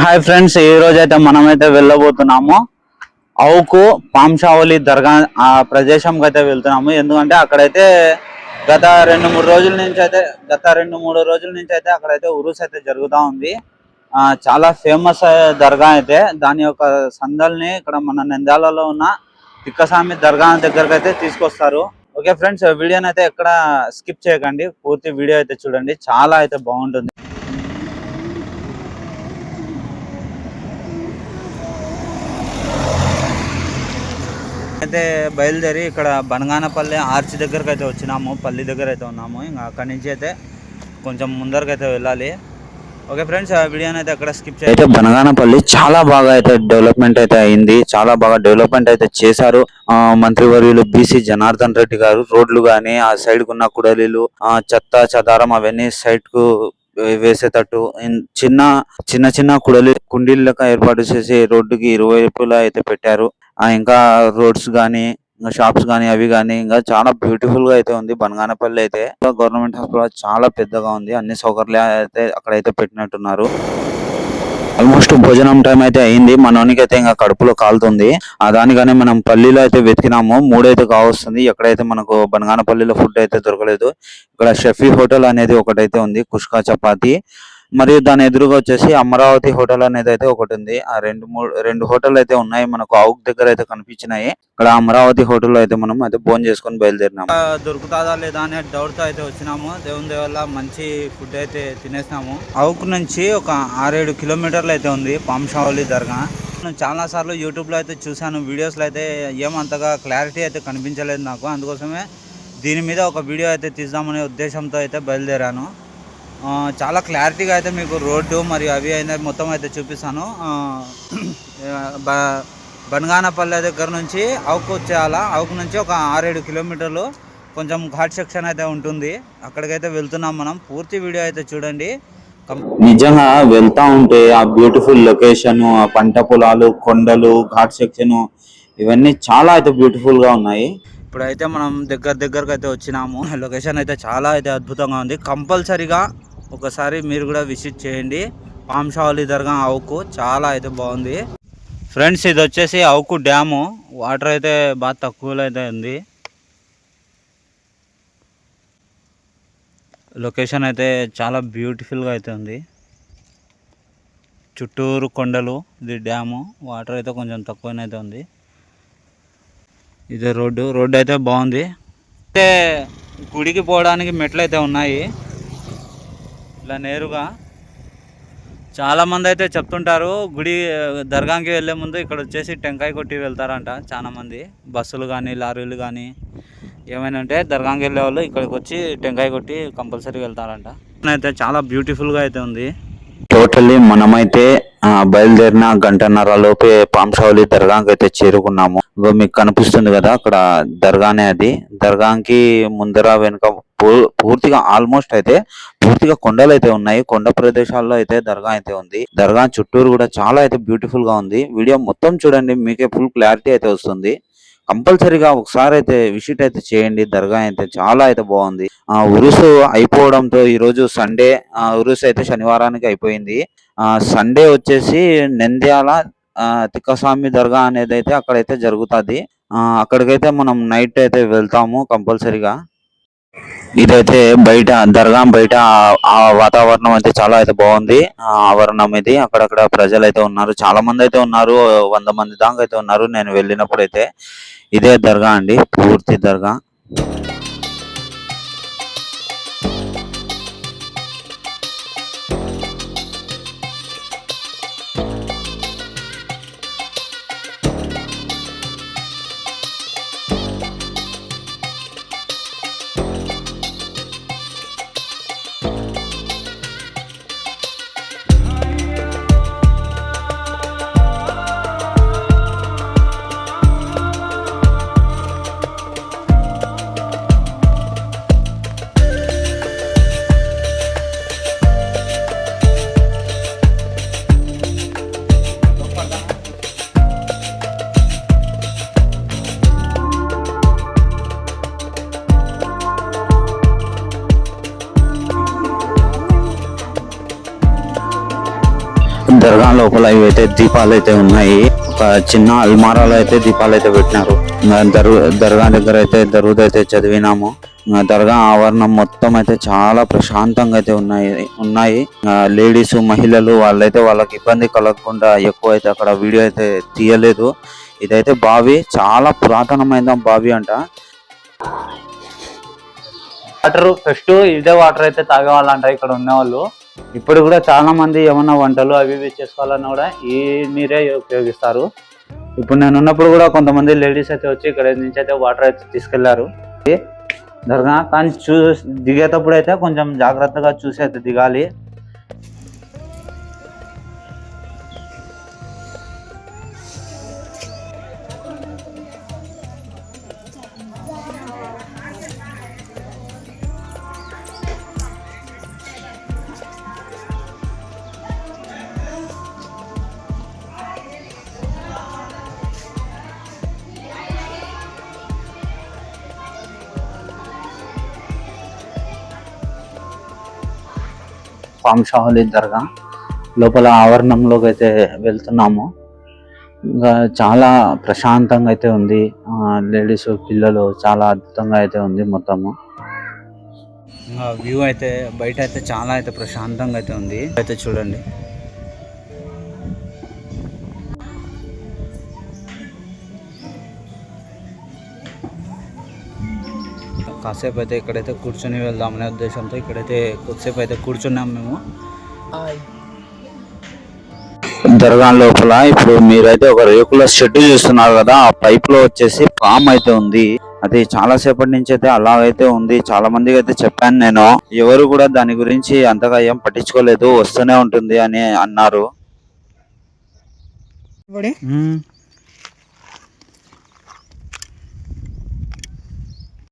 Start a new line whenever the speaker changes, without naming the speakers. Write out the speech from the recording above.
Hi friends, ఈ రోజు అయితే మనమైతే వెళ్ళబోతున్నాము అవుకు పాంశావళి దర్గా ఆ ప్రదేశంకి అయితే వెళ్తున్నాము. ఎందుకంటే అక్కడైతే రెండు మూడు రోజుల నుంచి అయితే అక్కడైతే ఉరుస్ అయితే జరుగుతూ ఉంది. చాలా ఫేమస్ దర్గా అయితే దాని యొక్క సందల్ని ఇక్కడ మన నంద్యాలలో ఉన్న తిక్కస్వామి దర్గా దగ్గరకు అయితే తీసుకొస్తారు. ఓకే ఫ్రెండ్స్, వీడియోని అయితే ఎక్కడ స్కిప్ చేయకండి, పూర్తి వీడియో అయితే చూడండి, చాలా అయితే బాగుంటుంది. అయితే బయలుదేరి ఇక్కడ బనగానపల్లి ఆర్చ్ దగ్గరకు అయితే వచ్చినాము, పల్లి దగ్గర అయితే ఉన్నాము. ఇంకా అక్కడి నుంచి అయితే కొంచెం ముందరకు అయితే వెళ్ళాలి. ఓకే ఫ్రెండ్స్, ఆ వీడియోని అయితే అక్కడ స్కిప్ చేయాలి. అయితే బనగానపల్లి చాలా బాగా అయితే డెవలప్మెంట్ అయితే అయింది, చాలా బాగా డెవలప్మెంట్ అయితే చేశారు. మంత్రివర్యులు బీసీ జనార్దన్ రెడ్డి గారు రోడ్లు గానీ, ఆ సైడ్ కున్న కుడలీలు, చెత్త చెదారం అవన్నీ సైడ్ కు వేసేటట్టు చిన్న చిన్న చిన్న కుండీలక ఏర్పాటు చేసి రోడ్డుకి ఇరువైపులా అయితే పెట్టారు. ఇంకా రోడ్స్ గానీ, షాప్స్ గానీ, అవి గానీ ఇంకా చాలా బ్యూటిఫుల్ గా అయితే ఉంది. బనగానపల్లి అయితే గవర్నమెంట్ హాస్పిటల్ చాలా పెద్దగా ఉంది, అన్ని సౌకర్యాలు అయితే అక్కడైతే పెట్టినట్టున్నారు. ఆల్మోస్ట్ భోజనం టైం అయితే అయింది, మనోనికి అయితే ఇంకా కడుపులో కాలుతుంది. దానిగానే మనం పల్లీలో అయితే వెతికినాము, 3 అయితే కావస్తుంది. ఎక్కడైతే మనకు బనగానపల్లిలో ఫుడ్ అయితే దొరకలేదు. ఇక్కడ షఫీ హోటల్ అనేది ఒకటైతే ఉంది, కుష్కా చపాతి. మరియు దాని ఎదురుగా వచ్చేసి అమరావతి హోటల్ అనేది అయితే ఒకటి ఉంది. ఆ రెండు హోటల్ అయితే ఉన్నాయి మనకు అవుక్ దగ్గర అయితే కనిపించినాయి. ఇక్కడ అమరావతి హోటల్లో అయితే మనం అయితే భోజనం చేసుకొని బయలుదేరినాము. దొరుకుతుందా లేదా అనే డౌట్ తో అయితే వచ్చినాము. దేవుని దయ వల్ల మంచి ఫుడ్ అయితే తినేసినాము. అవుక్ నుంచి ఒక 6-7 కిలోమీటర్లు అయితే ఉంది పాంశావళి దర్గా. నేను చాలా సార్లు యూట్యూబ్ లో అయితే చూసాను, వీడియోస్ లో అయితే ఏమంతగా క్లారిటీ అయితే కనిపించలేదు నాకు. అందుకోసమే దీని మీద ఒక వీడియో అయితే తీద్దామనే ఉద్దేశంతో అయితే బయలుదేరాను. చాలా క్లారిటీగా అయితే మీకు రోడ్డు మరియు అవి అయినా మొత్తం అయితే చూపిస్తాను. బనగానపల్లె దగ్గర నుంచి అవుకు వచ్చేయాలా. అవుకు నుంచి ఒక 6-7 కిలోమీటర్లు కొంచెం ఘాట్ సెక్షన్ అయితే ఉంటుంది, అక్కడికైతే వెళ్తున్నాం మనం. పూర్తి వీడియో అయితే చూడండి. నిజంగా వెళ్తా ఉంటే ఆ బ్యూటిఫుల్ లొకేషన్, ఆ పంట పొలాలు, కొండలు, ఘాట్ సెక్షన్ ఇవన్నీ చాలా అయితే బ్యూటిఫుల్ గా ఉన్నాయి. ఇప్పుడైతే మనం దగ్గరకు అయితే వచ్చినాము. లొకేషన్ అయితే చాలా అయితే అద్భుతంగా ఉంది. కంపల్సరీగా ఒకసారి మీరు కూడా విజిట్ చేయండి పాంశావళి దర్గా అవుకు, చాలా అయితే బాగుంది. ఫ్రెండ్స్, ఇది వచ్చేసి అవుకు డ్యాము. వాటర్ అయితే బాగా తక్కువలో అయితే ఉంది. లొకేషన్ అయితే చాలా బ్యూటిఫుల్గా అయితే ఉంది, చుట్టూరు కొండలు, ఇది డ్యాము. వాటర్ అయితే కొంచెం తక్కువనైతే ఉంది. ఇదే రోడ్డు అయితే బాగుంది. అయితే గుడికి పోవడానికి మెట్లు అయితే ఉన్నాయి ఇలా నేరుగా. చాలామంది అయితే చెప్తుంటారు గుడి దర్గాకి వెళ్ళే ముందు ఇక్కడ వచ్చేసి టెంకాయ కొట్టి వెళ్తారంట చాలామంది. బస్సులు కానీ లారీలు కానీ ఏమైనా ఉంటే దర్గాకి వెళ్ళే వాళ్ళు ఇక్కడికి వచ్చి టెంకాయ కొట్టి కంపల్సరీ వెళ్తారంట. అయితే చాలా బ్యూటిఫుల్గా అయితే ఉంది. టోటల్లీ మనమైతే బయలుదేరిన 1:30 లోపే పాంశావళి దర్గాకి అయితే చేరుకున్నాము. మీకు కనిపిస్తుంది కదా అక్కడ దర్గానే, అది దర్గాకి ముందర వెనుక పూర్తిగా ఆల్మోస్ట్ అయితే పూర్తిగా కొండలు అయితే ఉన్నాయి. కొండ ప్రదేశాల్లో అయితే దర్గా అయితే ఉంది. దర్గా చుట్టూరు కూడా చాలా అయితే బ్యూటిఫుల్ గా ఉంది. వీడియో మొత్తం చూడండి, మీకే ఫుల్ క్లారిటీ అయితే వస్తుంది. కంపల్సరీగా ఒకసారి అయితే విజిట్ అయితే చేయండి. దర్గా అయితే చాలా అయితే బాగుంది. ఉరుసు అయిపోవడంతో ఈ రోజు సండే, ఉరుసు అయితే శనివారానికి అయిపోయింది. సండే వచ్చేసి నంద్యాల తిక్కస్వామి దర్గా అనేది అయితే అక్కడైతే జరుగుతుంది. అక్కడికైతే మనం నైట్ అయితే వెళ్తాము కంపల్సరీగా. ఇదైతే బయట దర్గా బయట ఆ వాతావరణం అయితే చాలా అయితే బాగుంది. ఆవరణం ఇది, అక్కడక్కడ ప్రజలు అయితే ఉన్నారు, చాలా మంది అయితే ఉన్నారు, 100 మంది దాకా అయితే ఉన్నారు నేను వెళ్ళినప్పుడు అయితే. ఇదే దర్గా అండి, పూర్తి దర్గా. దర్గా లోపల ఇవైతే దీపాలు అయితే ఉన్నాయి. ఒక చిన్న అల్మారాలో అయితే దీపాలు అయితే పెట్టినారు. దర్గా దగ్గర అయితే దరువుద్ అయితే చదివినాము. దర్గా ఆవరణం మొత్తం అయితే చాలా ప్రశాంతంగా అయితే ఉన్నాయి. లేడీస్ మహిళలు వాళ్ళైతే వాళ్ళకి ఇబ్బంది కలగకుండా ఎక్కువ అయితే అక్కడ వీడియో అయితే తీయలేదు. ఇదైతే బావి, చాలా పురాతనమైన బావి అంట. వాటర్ ఫస్ట్ ఇదే వాటర్ అయితే తాగేవాళ్ళంట ఇక్కడ ఉన్న వాళ్ళు. ఇప్పుడు కూడా చాలా మంది ఏమన్నా వంటలు అవి ఇవి చేసుకోవాలన్నా కూడా ఈ నీరే ఉపయోగిస్తారు. ఇప్పుడు నేను ఉన్నప్పుడు కూడా కొంతమంది లేడీస్ అయితే వచ్చి ఇక్కడ నుంచి అయితే వాటర్ అయితే తీసుకెళ్లారు దర్గా. కానీ దిగేటప్పుడు అయితే కొంచెం జాగ్రత్తగా చూసి అయితే దిగాలి. పాంషావళి దర్గా లోపల ఆవరణంలోకి అయితే వెళ్తున్నాము. ఇంకా చాలా ప్రశాంతంగా అయితే ఉంది. లేడీస్ పిల్లలు చాలా అద్భుతంగా అయితే ఉంది మొత్తము. ఇంకా వ్యూ అయితే బయట అయితే చాలా అయితే ప్రశాంతంగా అయితే ఉంది. అయితే చూడండి, కాసేపు అయితే ఇక్కడైతే కూర్చొని వెళ్దామనే ఉద్దేశంతో ఇక్కడైతే కొద్దిసేపు అయితే కూర్చున్నాం మేము. దర్గా లోపల ఇప్పుడు మీరైతే ఒక రేకుల షెడ్ చూస్తున్నారు కదా, ఆ పైప్ లో వచ్చేసి పామ్ అయితే ఉంది. అది చాలా సేపటి నుంచి అయితే అలాగైతే ఉంది. చాలా మందికి అయితే చెప్పాను నేను, ఎవరు కూడా దాని గురించి అంతగా ఏం పట్టించుకోలేదు, వస్తూనే ఉంటుంది అని అన్నారు.